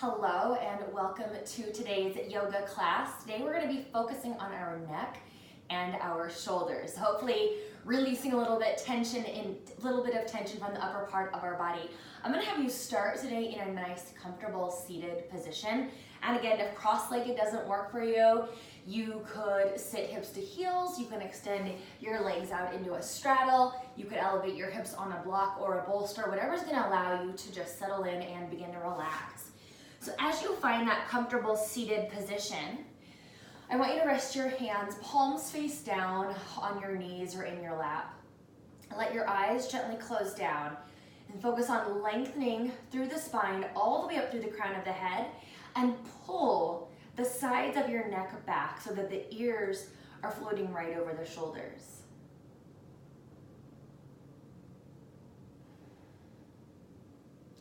Hello and welcome to today's yoga class. Today we're going to be focusing on our neck and our shoulders. Hopefully releasing a little bit of tension from the upper part of our body. I'm going to have you start today in a nice, comfortable seated position. And again, if cross-legged doesn't work for you, you could sit hips to heels. You can extend your legs out into a straddle. You could elevate your hips on a block or a bolster, whatever's going to allow you to just settle in and begin to relax. So as you find that comfortable seated position, I want you to rest your hands palms face down on your knees or in your lap. Let your eyes gently close down and focus on lengthening through the spine all the way up through the crown of the head and pull the sides of your neck back so that the ears are floating right over the shoulders.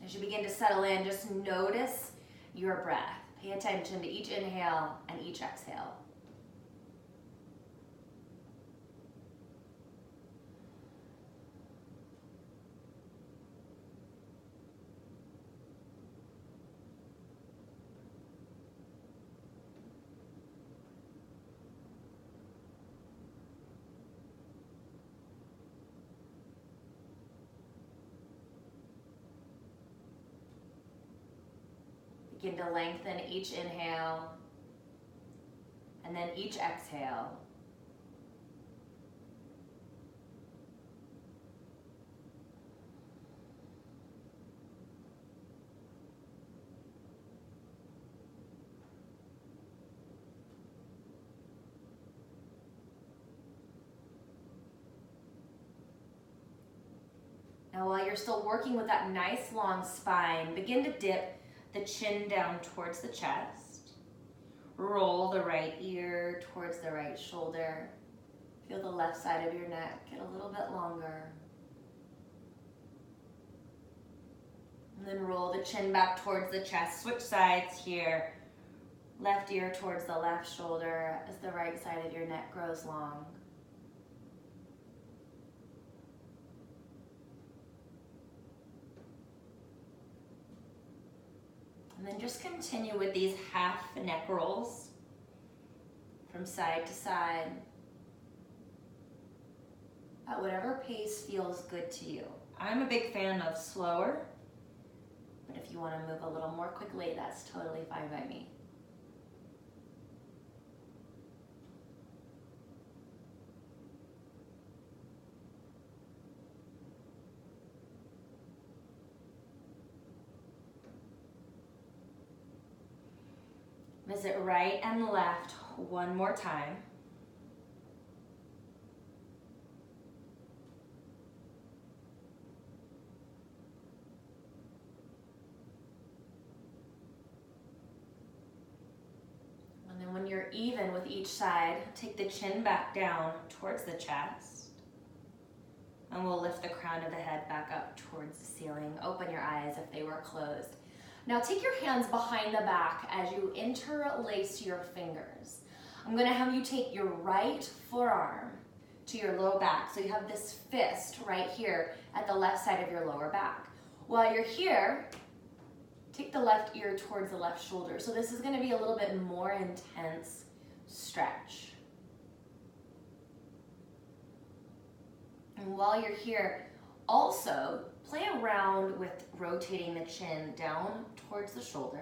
As you begin to settle in, just notice your breath. Pay attention to each inhale and each exhale. Begin to lengthen each inhale and then each exhale. Now, while you're still working with that nice long spine, begin to dip the chin down towards the chest. Roll the right ear towards the right shoulder. Feel the left side of your neck get a little bit longer. And then roll the chin back towards the chest. Switch sides here. Left ear towards the left shoulder as the right side of your neck grows long. And then just continue with these half neck rolls from side to side at whatever pace feels good to you. I'm a big fan of slower, but if you want to move a little more quickly, that's totally fine by me. Visit right and left one more time. And then when you're even with each side, take the chin back down towards the chest. And we'll lift the crown of the head back up towards the ceiling. Open your eyes if they were closed. Now take your hands behind the back as you interlace your fingers. I'm going to have you take your right forearm to your low back. So you have this fist right here at the left side of your lower back. While you're here, take the left ear towards the left shoulder. So this is going to be a little bit more intense stretch. And while you're here, also play around with rotating the chin down towards the shoulder.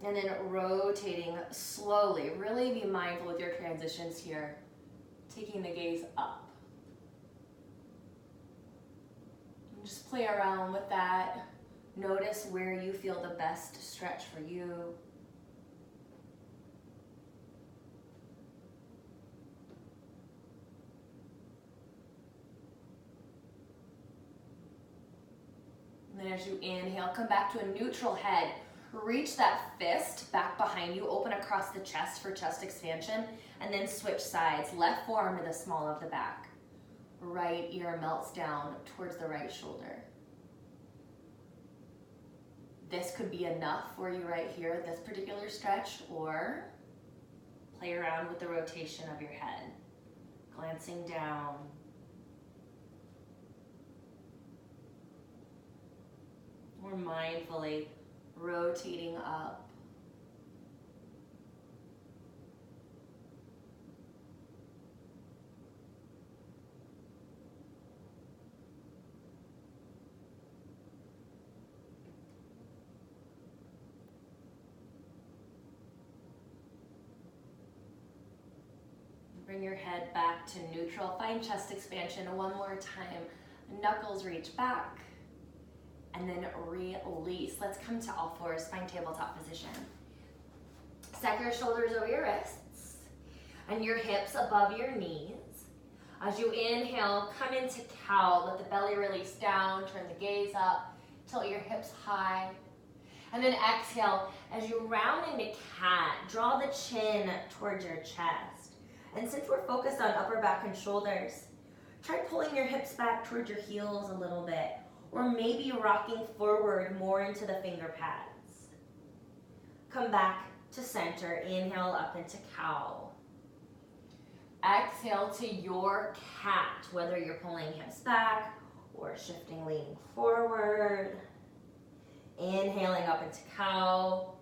And then rotating slowly. Really be mindful with your transitions here. Taking the gaze up. And just play around with that. Notice where you feel the best stretch for you. And then as you inhale, come back to a neutral head. Reach that fist back behind you, open across the chest for chest expansion, and then switch sides. Left forearm to the small of the back. Right ear melts down towards the right shoulder. This could be enough for you right here, this particular stretch, or play around with the rotation of your head. Glancing down. mindfully rotating up. Bring your head back to neutral. Find chest expansion one more time. Knuckles reach back. And then release. Let's come to all fours, find tabletop position. Stack your shoulders over your wrists and your hips above your knees. As you inhale, come into cow. Let the belly release down, turn the gaze up, tilt your hips high. And then exhale, as you round into cat, draw the chin towards your chest. And since we're focused on upper back and shoulders, try pulling your hips back towards your heels a little bit, or maybe rocking forward more into the finger pads. Come back to center, inhale up into cow. Exhale to your cat, whether you're pulling hips back or shifting, leaning forward. Inhaling up into cow.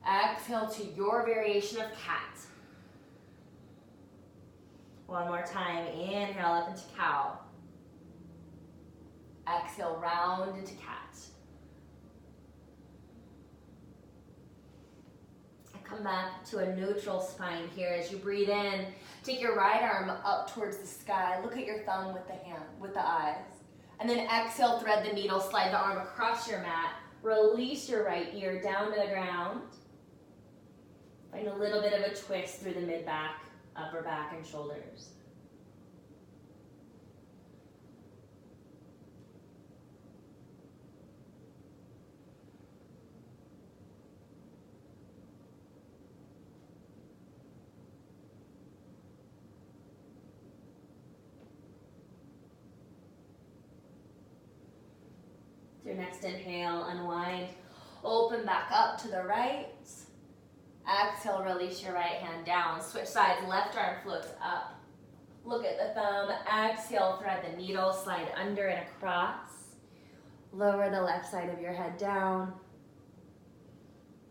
Exhale to your variation of cat. One more time, inhale up into cow. Exhale, round into cat. Come back to a neutral spine here. As you breathe in, take your right arm up towards the sky. Look at your thumb with the hand, with the eyes. And then exhale, thread the needle, slide the arm across your mat. Release your right ear down to the ground. Find a little bit of a twist through the mid-back, upper back, and shoulders. Your next inhale, unwind, open back up to the right. Exhale, release your right hand down. Switch sides, left arm floats up. Look at the thumb. Exhale, thread the needle, slide under and across. Lower the left side of your head down.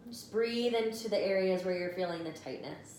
Just breathe into the areas where you're feeling the tightness.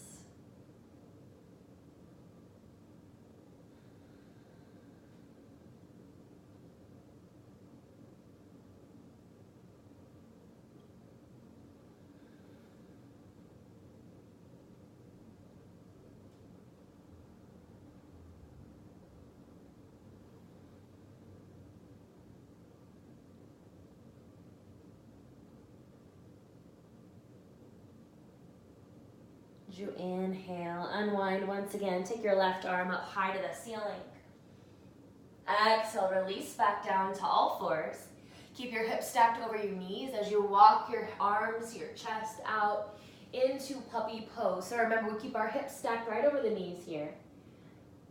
As you inhale, unwind once again. Take your left arm up high to the ceiling. Exhale, release back down to all fours. Keep your hips stacked over your knees as you walk your arms, your chest out into puppy pose. So remember, we keep our hips stacked right over the knees here.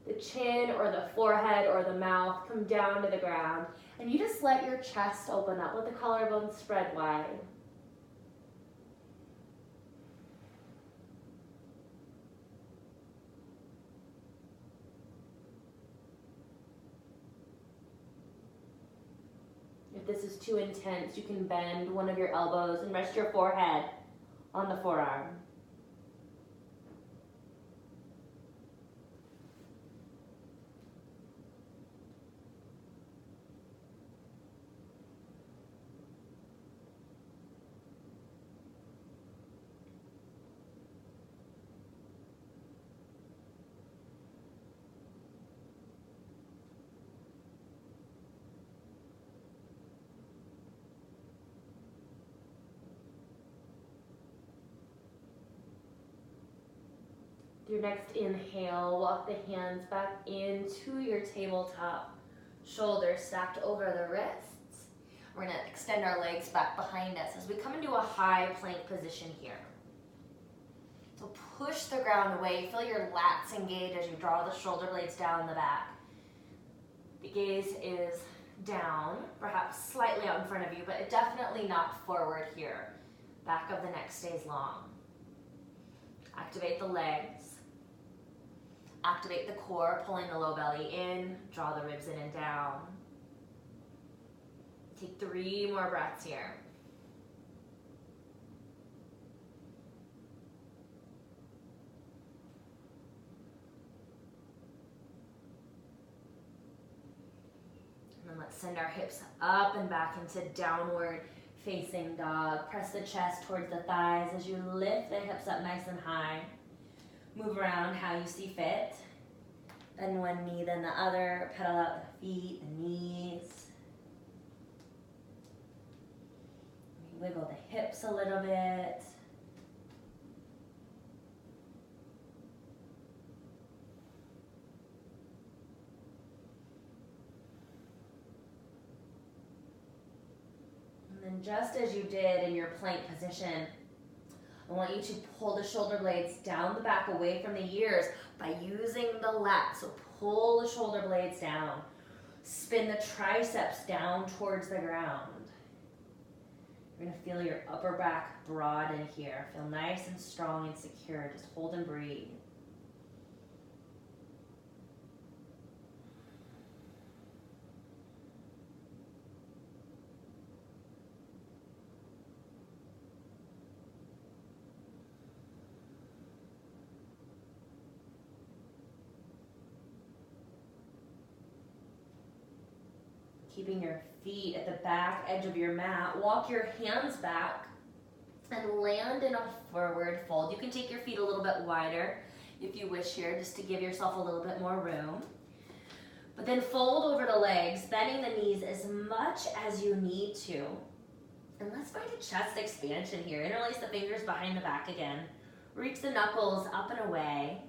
The chin or the forehead or the mouth come down to the ground. And you just let your chest open up. Let the collarbones spread wide. If this is too intense, you can bend one of your elbows and rest your forehead on the forearm. Your next inhale, walk the hands back into your tabletop. Shoulders stacked over the wrists. We're gonna extend our legs back behind us as we come into a high plank position here. So push the ground away. Feel your lats engage as you draw the shoulder blades down the back. The gaze is down, perhaps slightly out in front of you, but definitely not forward here. Back of the neck stays long. Activate the legs. Activate the core, pulling the low belly in, draw the ribs in and down. Take 3 more breaths here. And then let's send our hips up and back into downward facing dog. Press the chest towards the thighs as you lift the hips up nice and high. Move around how you see fit. Bend one knee, then the other. Pedal out the feet, the knees. Wiggle the hips a little bit. And then just as you did in your plank position, I want you to pull the shoulder blades down the back away from the ears by using the lats. So pull the shoulder blades down. Spin the triceps down towards the ground. You're going to feel your upper back broaden here. Feel nice and strong and secure. Just hold and breathe. Keeping your feet at the back edge of your mat. Walk your hands back and land in a forward fold. You can take your feet a little bit wider if you wish here, just to give yourself a little bit more room. But then fold over the legs, bending the knees as much as you need to. And let's find a chest expansion here. Interlace the fingers behind the back again. Reach the knuckles up and away.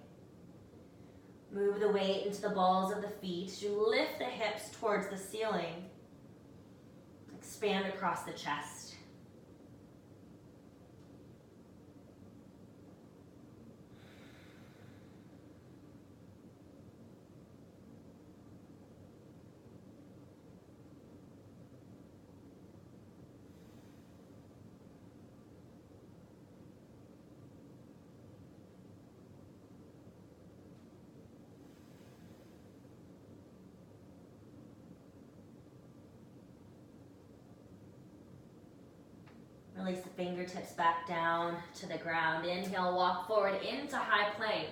Move the weight into the balls of the feet as you lift the hips towards the ceiling. Expand across the chest. Release the fingertips back down to the ground. Inhale, walk forward into high plank.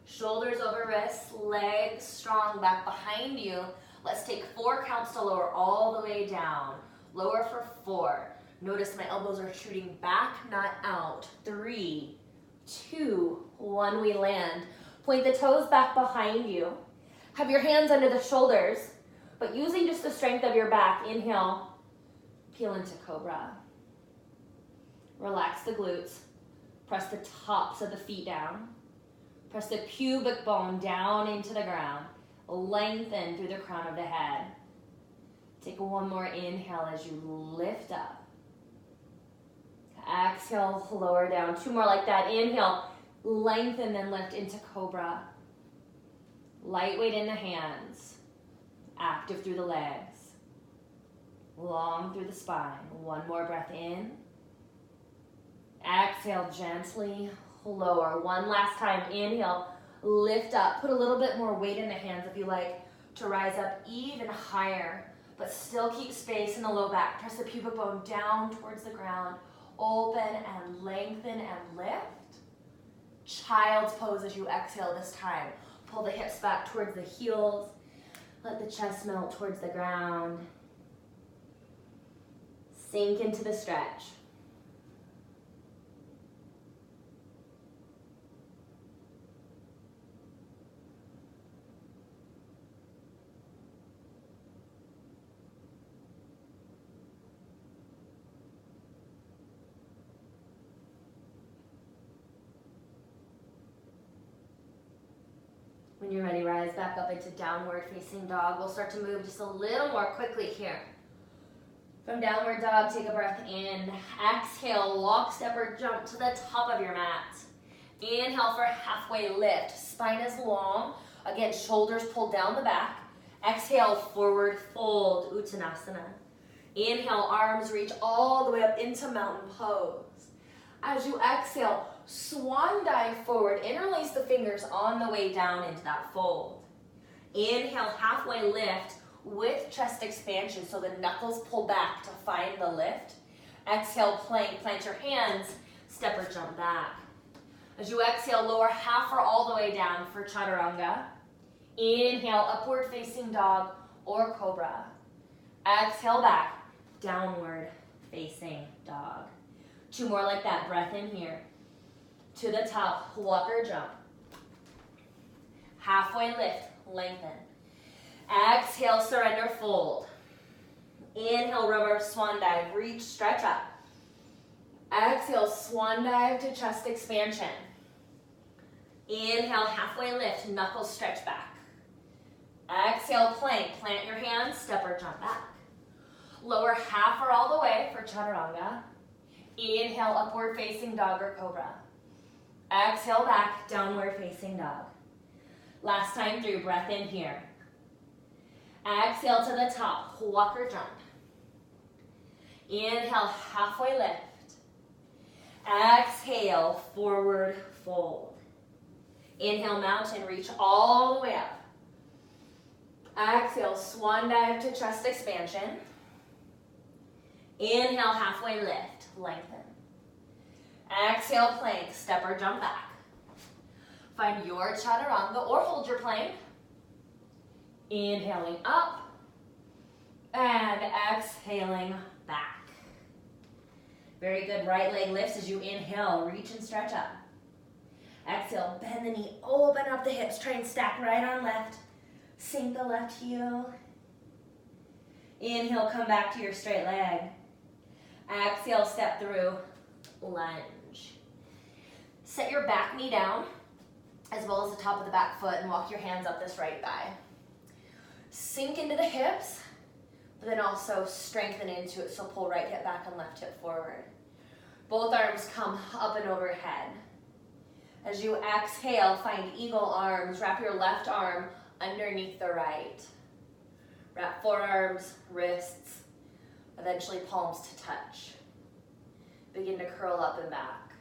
Shoulders over wrists, legs strong back behind you. Let's take 4 counts to lower all the way down. Lower for 4. Notice my elbows are shooting back, not out. 3, 2, 1, we land. Point the toes back behind you. Have your hands under the shoulders, but using just the strength of your back. Inhale, peel into Cobra. Relax the glutes. Press the tops of the feet down. Press the pubic bone down into the ground. Lengthen through the crown of the head. Take one more inhale as you lift up. Exhale, lower down. 2 more like that. Inhale, lengthen, then lift into Cobra. Lightweight in the hands. Active through the legs. Long through the spine. 1 more breath in. Exhale, gently lower. 1 last time. Inhale, lift up. Put a little bit more weight in the hands if you like to rise up even higher, but still keep space in the low back. Press the pubic bone down towards the ground. Open and lengthen and lift. Child's pose as you exhale this time. Pull the hips back towards the heels. Let the chest melt towards the ground. Sink into the stretch. When you're ready, rise back up into downward facing dog. We'll start to move just a little more quickly here. From downward dog, take a breath in. Exhale, walk, step, or jump to the top of your mat. Inhale for halfway lift. Spine is long. Again, shoulders pulled down the back. Exhale, forward fold, Uttanasana. Inhale, arms reach all the way up into mountain pose. As you exhale, swan dive forward. Interlace the fingers on the way down into that fold. Inhale, halfway lift. with chest expansion, so the knuckles pull back to find the lift. Exhale, plank, plant your hands, step or jump back. As you exhale, lower half or all the way down for chaturanga. Inhale, upward facing dog or cobra. Exhale back, downward facing dog. 2 more like that, breath in here. To the top, walk or jump. Halfway lift, lengthen. Exhale, surrender, fold. Inhale, rubber swan dive, reach, stretch up. Exhale, swan dive to chest expansion. Inhale, halfway lift, knuckles stretch back. Exhale, plank, plant your hands, step or jump back. Lower half or all the way for chaturanga. Inhale, upward facing dog or cobra. Exhale back, downward facing dog. Last time through, breath in here. Exhale to the top, walk or jump. Inhale, halfway lift. Exhale, forward fold. Inhale, mountain, reach all the way up. Exhale, swan dive to chest expansion. Inhale, halfway lift, lengthen. Exhale, plank, step or jump back. Find your chaturanga or hold your plank. Inhaling up and exhaling back. Very good, right leg lifts as you inhale, reach and stretch up. Exhale, bend the knee, open up the hips, try and stack right on left. Sink the left heel. Inhale, come back to your straight leg. Exhale, step through, lunge. Set your back knee down, as well as the top of the back foot, and walk your hands up this right thigh. Sink into the hips, but then also strengthen into it, so pull right hip back and left hip forward. Both arms come up and overhead. As you exhale, find eagle arms, wrap your left arm underneath the right. Wrap forearms, wrists, eventually palms to touch. Begin to curl up and back.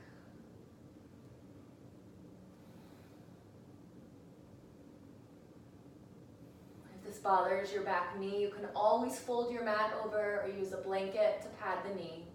If this bothers your back knee, you can always fold your mat over or use a blanket to pad the knee.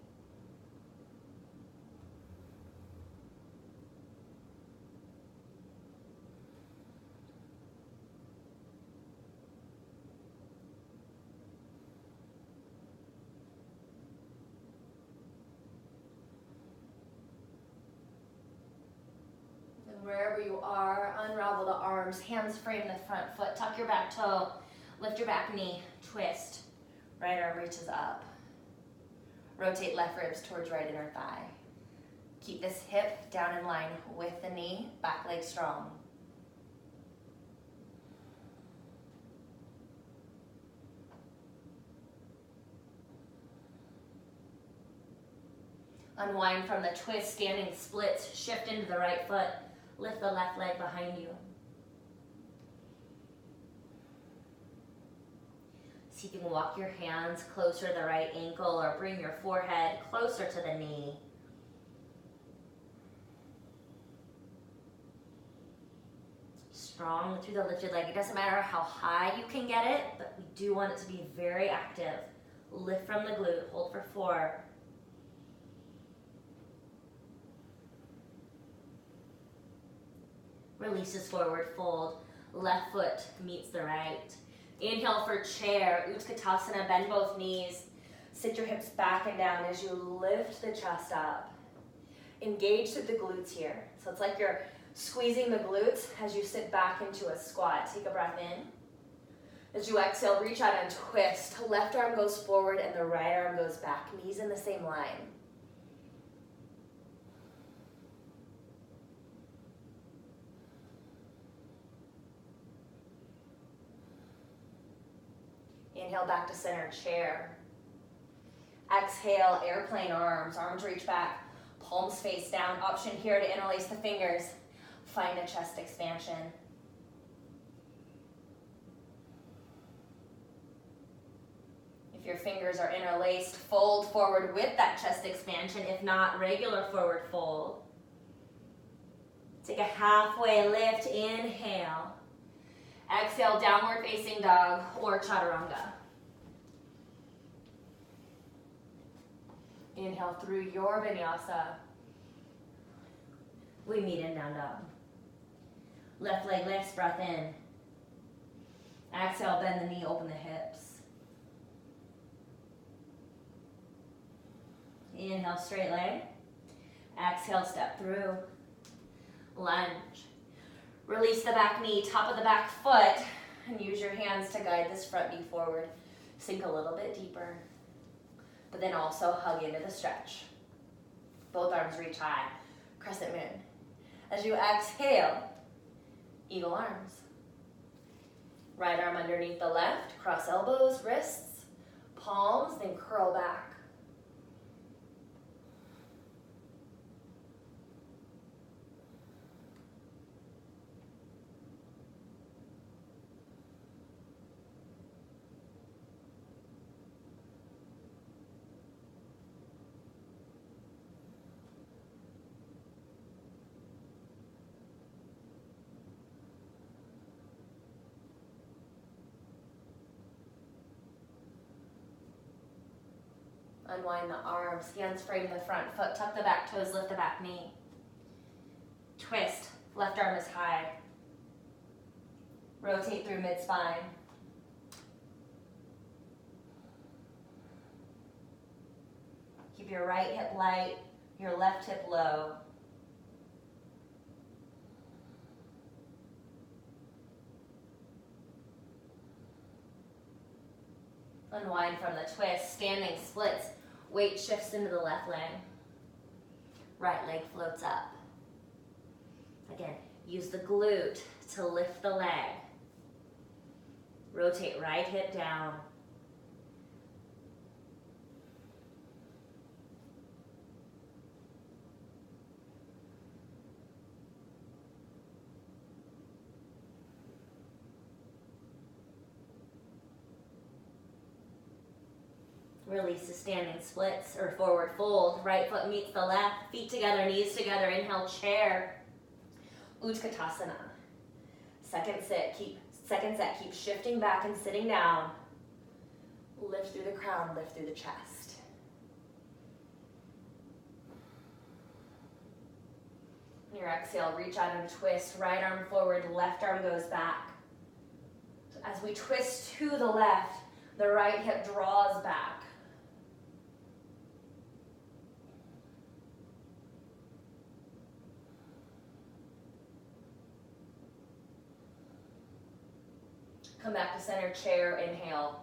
Wherever you are, unravel the arms, hands frame the front foot, tuck your back toe, lift your back knee, twist, right arm reaches up. Rotate left ribs towards right inner thigh. Keep this hip down in line with the knee, back leg strong. Unwind from the twist, standing splits, shift into the right foot. Lift the left leg behind you. See if you can walk your hands closer to the right ankle or bring your forehead closer to the knee. Strong through the lifted leg. It doesn't matter how high you can get it, but we do want it to be very active. Lift from the glute, hold for 4. Releases forward fold, left foot meets the right. Inhale for chair, Utkatasana, bend both knees. Sit your hips back and down as you lift the chest up. Engage through the glutes here. So it's like you're squeezing the glutes as you sit back into a squat. Take a breath in. As you exhale, reach out and twist. Left arm goes forward and the right arm goes back. Knees in the same line. Inhale back to center, chair. Exhale, airplane arms, arms reach back, palms face down. Option here to interlace the fingers. Find a chest expansion. If your fingers are interlaced, fold forward with that chest expansion. If not, regular forward fold. Take a halfway lift, inhale. Exhale, downward facing dog or chaturanga. Inhale through your vinyasa. We meet in down dog. Left leg lifts, breath in. Exhale, bend the knee, open the hips. Inhale, straight leg. Exhale, step through. Lunge. Release the back knee, top of the back foot, and use your hands to guide this front knee forward. Sink a little bit deeper, but then also hug into the stretch. Both arms reach high, crescent moon. As you exhale, eagle arms. Right arm underneath the left, cross elbows, wrists, palms, then curl back. Unwind the arms, hands frame the front foot, tuck the back toes, lift the back knee. Twist, left arm is high. Rotate through mid-spine. Keep your right hip light, your left hip low. Unwind from the twist, standing splits. Weight shifts into the left leg. Right leg floats up. Again, use the glute to lift the leg. Rotate right hip down. Release the standing splits or forward fold. Right foot meets the left, feet together, knees together. Inhale, chair. Utkatasana. Second set, keep shifting back and sitting down. Lift through the crown, lift through the chest. On your exhale, reach out and twist. Right arm forward, left arm goes back. So as we twist to the left, the right hip draws back. Come back to center chair, inhale.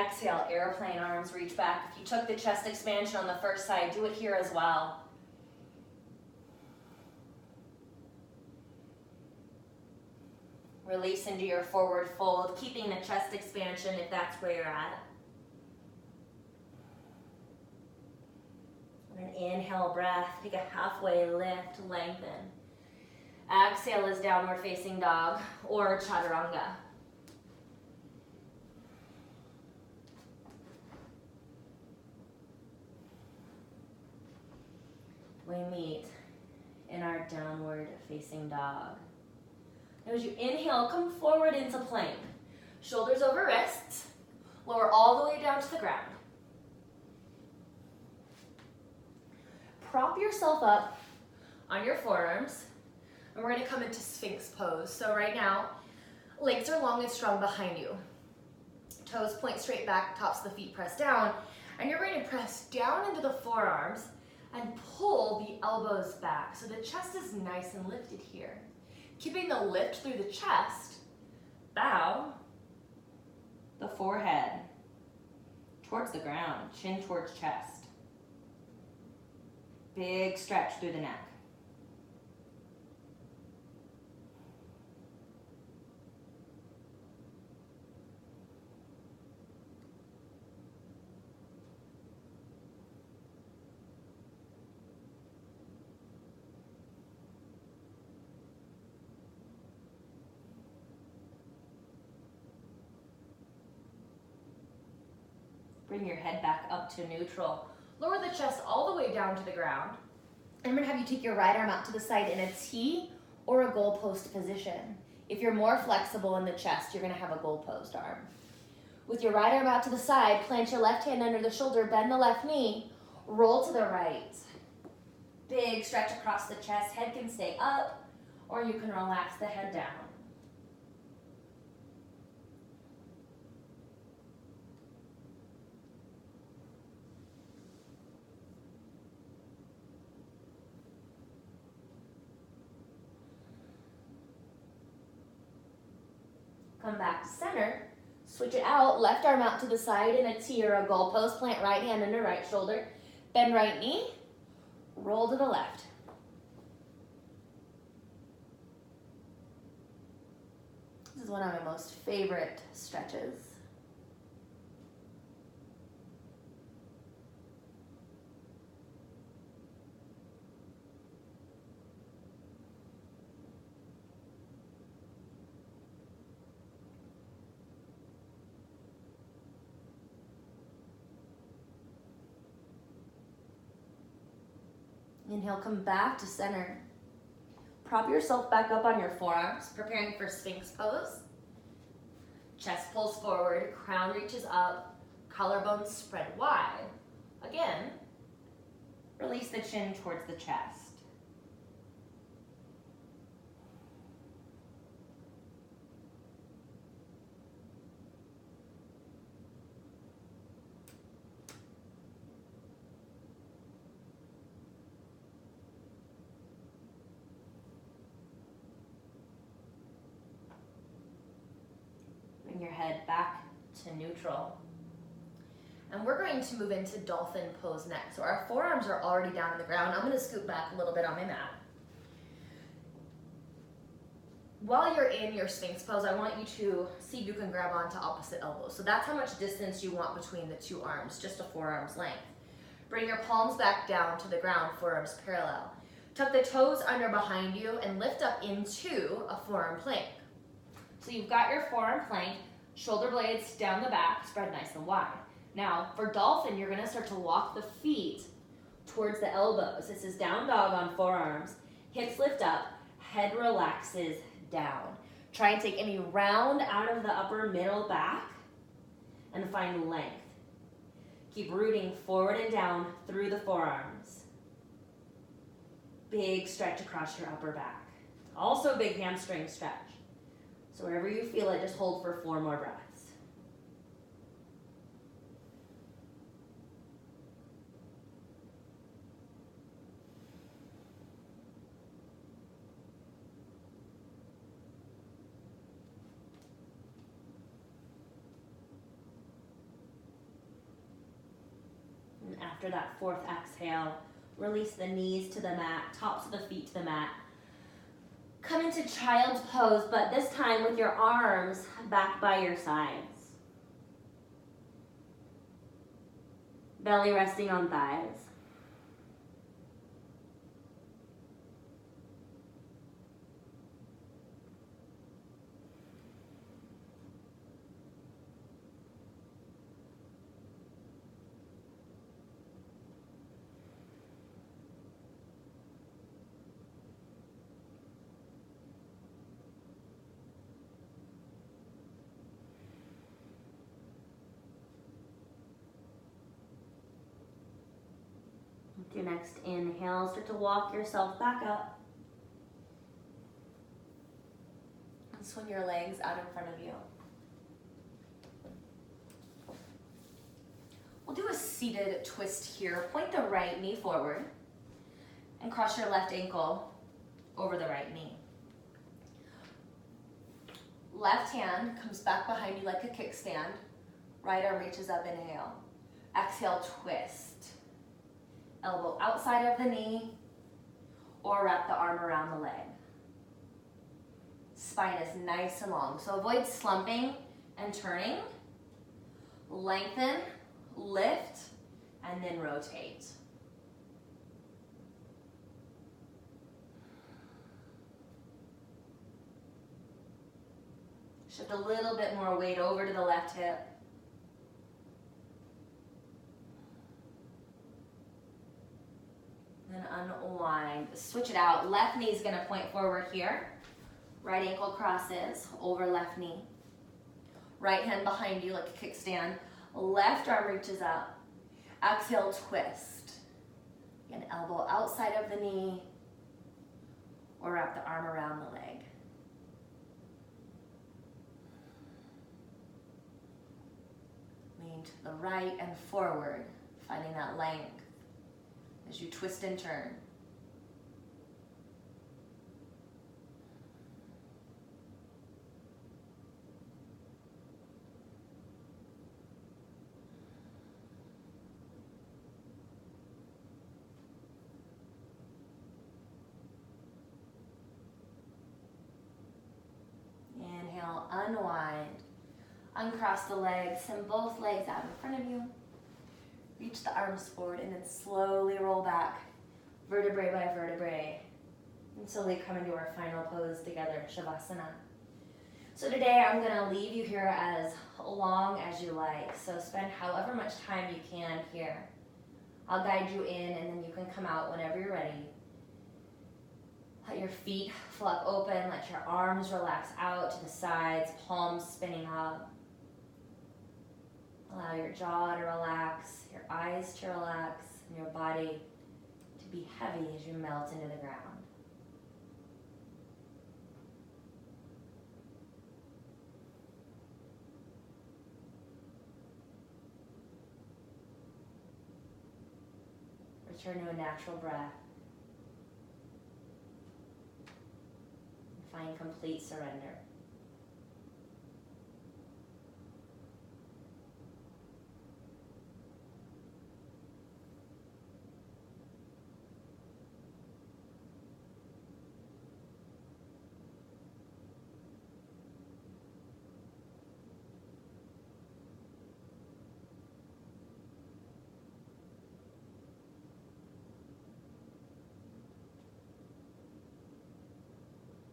Exhale, airplane, arms reach back. If you took the chest expansion on the first side, do it here as well. Release into your forward fold, keeping the chest expansion if that's where you're at. And then inhale, breath, take a halfway lift, lengthen. Exhale is downward facing dog or chaturanga. We meet in our downward facing dog. Now as you inhale, come forward into plank. Shoulders over wrists. Lower all the way down to the ground. Prop yourself up on your forearms. And we're going to come into Sphinx Pose. So right now, legs are long and strong behind you. Toes point straight back, tops of the feet press down. And you're going to press down into the forearms and pull the elbows back. So the chest is nice and lifted here. Keeping the lift through the chest, bow the forehead towards the ground, chin towards chest. Big stretch through the neck. Bring your head back up to neutral. Lower the chest all the way down to the ground. I'm going to have you take your right arm out to the side in a T or a goalpost position. If you're more flexible in the chest, you're gonna have a goalpost arm. With your right arm out to the side, plant your left hand under the shoulder, bend the left knee, roll to the right. Big stretch across the chest, head can stay up, or you can relax the head down. Come back to center, switch it out, left arm out to the side in a T or a goalpost, plant right hand under right shoulder, bend right knee, roll to the left. This is one of my most favorite stretches. Inhale, come back to center. Prop yourself back up on your forearms, preparing for Sphinx Pose. Chest pulls forward, crown reaches up, collarbones spread wide. Again, release the chin towards the chest. Your head back to neutral. And we're going to move into dolphin pose next. So our forearms are already down on the ground. I'm going to scoot back a little bit on my mat. While you're in your Sphinx pose, I want you to see if you can grab onto opposite elbows. So that's how much distance you want between the two arms, just a forearm's length. Bring your palms back down to the ground, forearms parallel. Tuck the toes under behind you and lift up into a forearm plank. So you've got your forearm plank, shoulder blades down the back, spread nice and wide. Now, for dolphin, you're gonna start to walk the feet towards the elbows. This is down dog on forearms. Hips lift up, head relaxes down. Try and take any round out of the upper middle back and find length. Keep rooting forward and down through the forearms. Big stretch across your upper back. Also big hamstring stretch. So wherever you feel it, just hold for 4 more breaths. And after that 4th exhale, release the knees to the mat, tops of the feet to the mat. Come into child's pose, but this time with your arms back by your sides. Belly resting on thighs. With your next inhale, start to walk yourself back up. And swing your legs out in front of you. We'll do a seated twist here. Point the right knee forward and cross your left ankle over the right knee. Left hand comes back behind you like a kickstand. Right arm reaches up, inhale. Exhale, twist. Elbow outside of the knee, or wrap the arm around the leg. Spine is nice and long, so avoid slumping and turning. Lengthen, lift, and then rotate. Shift a little bit more weight over to the left hip. Then unwind. Switch it out. Left knee is going to point forward here. Right ankle crosses over left knee. Right hand behind you like a kickstand. Left arm reaches up. Exhale, twist. An elbow outside of the knee, or wrap the arm around the leg. Lean to the right and forward, finding that length as you twist and turn. Inhale, unwind. Uncross the legs, send both legs out in front of you. Reach the arms forward and then slowly roll back, vertebrae by vertebrae. And slowly come into our final pose together, Shavasana. So today I'm gonna leave you here as long as you like. So spend however much time you can here. I'll guide you in and then you can come out whenever you're ready. Let your feet flop open, let your arms relax out to the sides, palms spinning up. Allow your jaw to relax, your eyes to relax, and your body to be heavy as you melt into the ground. Return to a natural breath. Find complete surrender.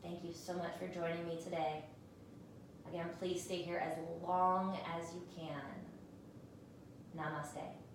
Thank you so much for joining me today. Again, please stay here as long as you can. Namaste.